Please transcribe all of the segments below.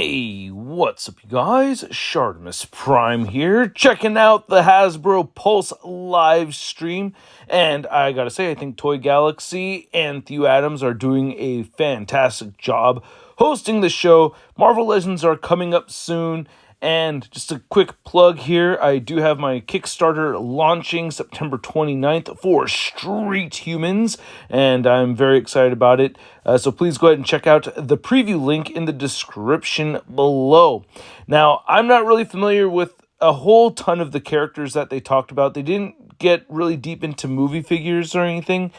Hey, what's up, you guys? ShartimusPrime here, checking out the Hasbro Pulse live stream. And I gotta say, I think Toy Galaxy and Theo Adams are doing a fantastic job hosting the show. Marvel Legends are coming up soon. And just a quick plug here, I do have my Kickstarter launching September 29th for Street Humans, and I'm very excited about it. So please go ahead and check out the preview link in the description below. Now, I'm not really familiar with a whole ton of the characters that they talked about. They didn't get really deep into movie figures or anything.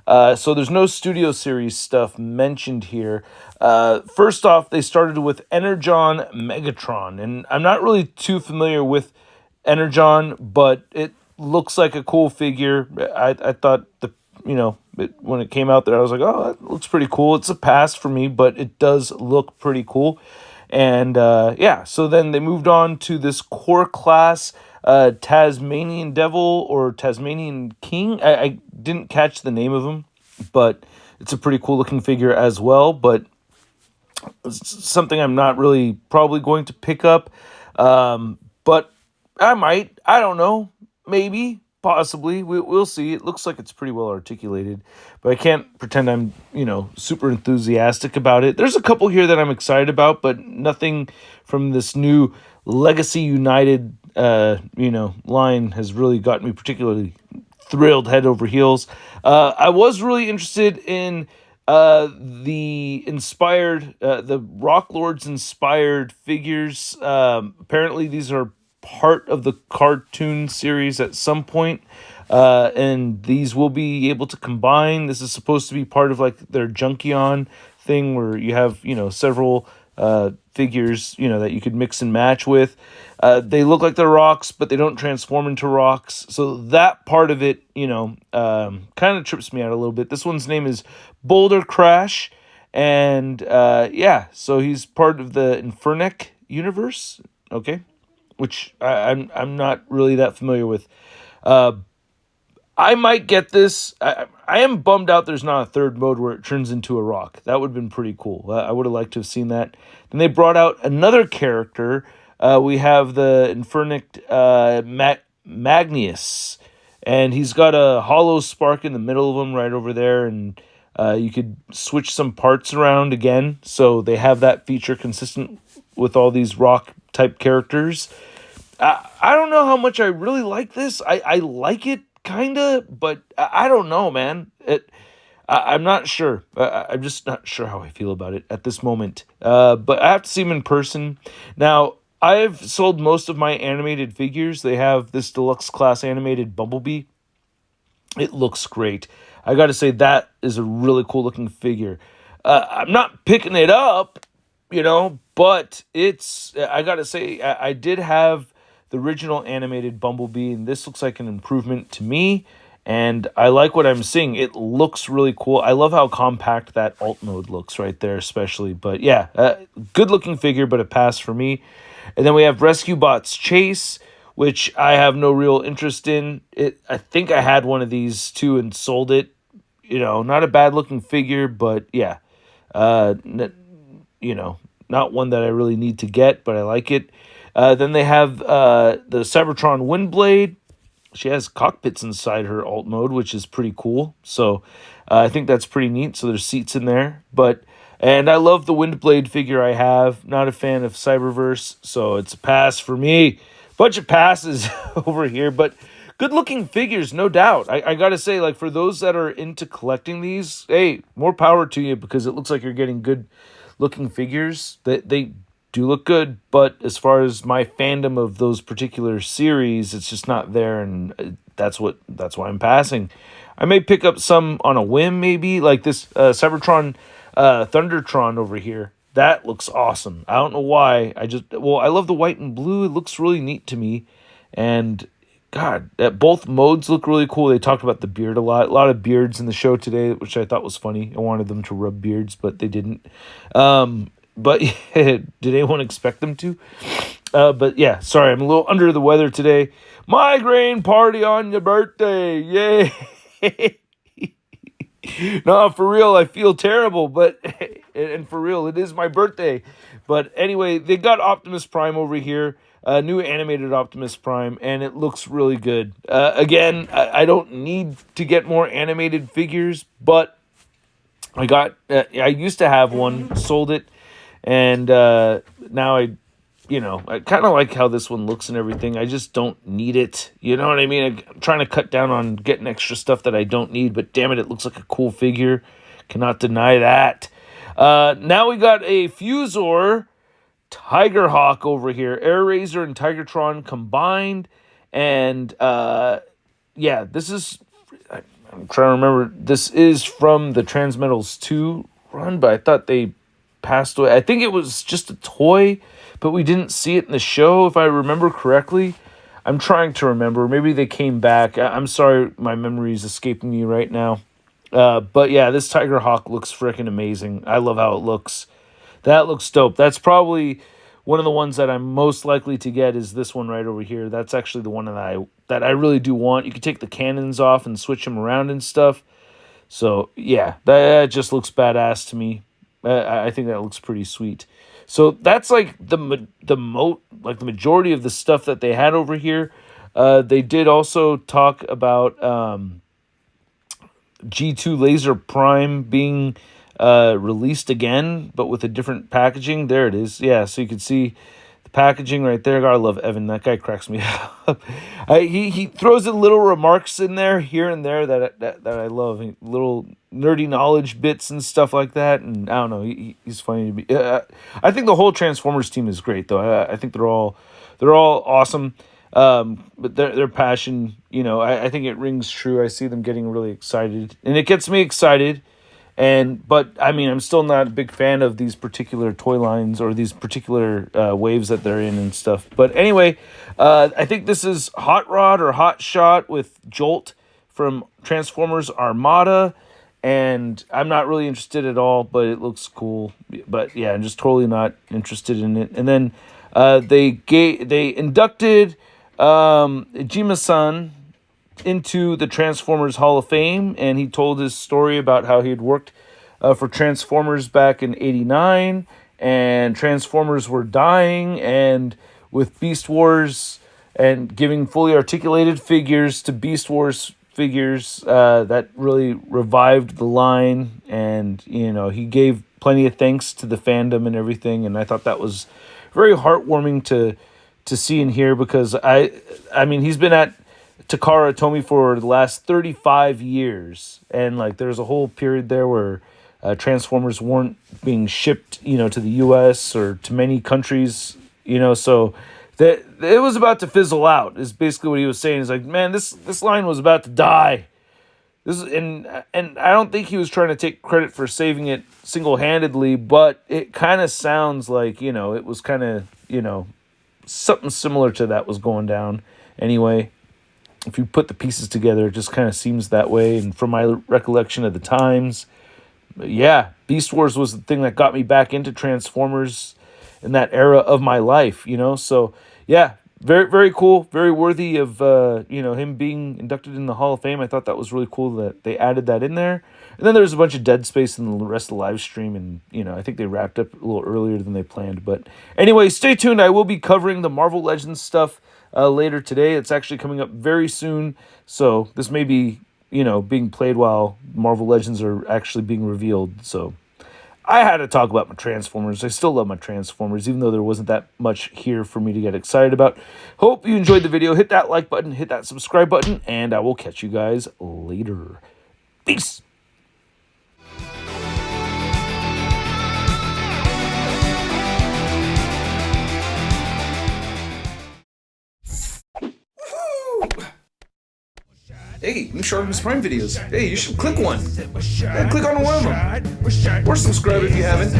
So there's no studio series stuff mentioned here. First off, they started with Energon Megatron, and I'm not really too familiar with Energon, but it looks like a cool figure. I thought when it came out there, I was like, oh, that looks pretty cool. It's a pass for me, but it does look pretty cool. And so then they moved on to this core class, Tasmanian Devil or Tasmanian King. I didn't catch the name of him, but it's a pretty cool looking figure as well. But it's something I'm not really probably going to pick up. But I might. I don't know. Maybe. Possibly. We'll see. It looks like it's pretty well articulated, but I can't pretend I'm, super enthusiastic about it. There's a couple here that I'm excited about, but nothing from this new Legacy United, line has really gotten me particularly thrilled head over heels. I was really interested in the Rock Lords inspired figures. Apparently these are part of the cartoon series at some point, and these will be able to combine. This is supposed to be part of like their Junkion thing where you have several figures that you could mix and match with. They look like they're rocks, but they don't transform into rocks, so that part of it kind of trips me out a little bit. This one's name is Boulder Crash, and so he's part of the Infernic universe, okay, which I'm not really that familiar with. I might get this. I am bummed out there's not a third mode where it turns into a rock. That would have been pretty cool. I would have liked to have seen that. Then they brought out another character. We have the Infernic Magnius, and he's got a hollow spark in the middle of him right over there, and you could switch some parts around again. So they have that feature consistent with all these rock type characters. I don't know how much I really like this. I like it kinda, but I don't know, man. I'm not sure. I'm just not sure how I feel about it at this moment. But I have to see him in person. Now, I've sold most of my animated figures. They have this deluxe class animated Bumblebee. It looks great. I got to say that is a really cool looking figure. I'm not picking it up, but I got to say I did have the original animated Bumblebee, and this looks like an improvement to me, and I like what I'm seeing. It looks really cool. I love how compact that alt mode looks right there, especially. But yeah, good looking figure, but a pass for me. And then we have Rescue Bots Chase, which I have no real interest in. I think I had one of these too and sold it. Not a bad looking figure, but yeah, not one that I really need to get, but I like it. Then they have the Cybertron Windblade. She has cockpits inside her alt mode, which is pretty cool. So I think that's pretty neat. So there's seats in there. And I love the Windblade figure I have. Not a fan of Cyberverse, so it's a pass for me. Bunch of passes over here, but good looking figures, no doubt. I got to say, like, for those that are into collecting these, hey, more power to you, because it looks like you're getting good looking figures. They do look good, but as far as my fandom of those particular series, it's just not there, and that's why I'm passing. I may pick up some on a whim, maybe, like this Cybertron Thundertron over here. That looks awesome. I don't know why. I love the white and blue. It looks really neat to me, and God, both modes look really cool. They talked about the beard a lot of beards in the show today, which I thought was funny. I wanted them to rub beards, but they didn't. But did anyone expect them to? But yeah, sorry, I'm a little under the weather today. Migraine party on your birthday. Yay. No, for real, I feel terrible, but And for real, it is my birthday. But anyway, they got Optimus Prime over here, new animated Optimus Prime, and it looks really good. Again, I don't need to get more animated figures, but I used to have one, sold it, and now I kind of like how this one looks and everything. I just don't need it. You know what I mean? I'm trying to cut down on getting extra stuff that I don't need, but damn it looks like a cool figure. Cannot deny that. Now we got a Fusor Tigerhawk over here. Air Razor and Tigertron combined. And yeah, this is... I'm trying to remember. This is from the Transmetals 2 run, but I thought they passed away. I think it was just a toy, but we didn't see it in the show, if I remember correctly. I'm trying to remember. Maybe they came back. I'm sorry, my memory is escaping me right now. But yeah, this Tigerhawk looks freaking amazing. I love how it looks. That looks dope. That's probably one of the ones that I'm most likely to get is this one right over here. That's actually the one that I really do want. You can take the cannons off and switch them around and stuff. So yeah, that just looks badass to me. I think that looks pretty sweet. So that's like the majority of the stuff that they had over here. They did also talk about G2 Laser Prime being released again, but with a different packaging. There it is. Yeah, so you can see the packaging right there. God, I love Evan. That guy cracks me up. He throws in little remarks in there, here and there, that I love. Little nerdy knowledge bits and stuff like that. And I don't know, he's funny to me. I think the whole Transformers team is great, though. I think they're all awesome. But their passion, I think it rings true. I see them getting really excited, and it gets me excited. But I mean, I'm still not a big fan of these particular toy lines or these particular waves that they're in and stuff. But anyway, I think this is Hot Rod or Hot Shot with Jolt from Transformers Armada, and I'm not really interested at all, but it looks cool. But yeah, I'm just totally not interested in it. And then they inducted Jima-san into the Transformers Hall of Fame, and he told his story about how he had worked for Transformers back in '89, and Transformers were dying, and with Beast Wars and giving fully articulated figures to Beast Wars figures, that really revived the line, and he gave plenty of thanks to the fandom and everything, and I thought that was very heartwarming to see and hear, because I mean, he's been at Takara Tomy for the last 35 years, and like there's a whole period there where Transformers weren't being shipped, to the U.S. or to many countries, so that it was about to fizzle out is basically what he was saying. He's like, man, this line was about to die. And I don't think he was trying to take credit for saving it single-handedly, but it kind of sounds like, it was kind of, something similar to that was going down anyway. If you put the pieces together, it just kind of seems that way. And from my recollection of the times, yeah, Beast Wars was the thing that got me back into Transformers in that era of my life, So, yeah, very, very cool. Very worthy of, him being inducted in the Hall of Fame. I thought that was really cool that they added that in there. And then there's a bunch of dead space in the rest of the live stream. And, I think they wrapped up a little earlier than they planned. But anyway, stay tuned. I will be covering the Marvel Legends stuff later today. It's actually coming up very soon, so this may be, being played while Marvel Legends are actually being revealed. So I had to talk about my Transformers. I still love my Transformers, even though there wasn't that much here for me to get excited about. Hope you enjoyed the video. Hit that like button, hit that subscribe button, and I will catch you guys later. Peace! Hey, new ShartimusPrime videos. Hey, you should click one. Yeah, click on one of them. Or subscribe if you haven't.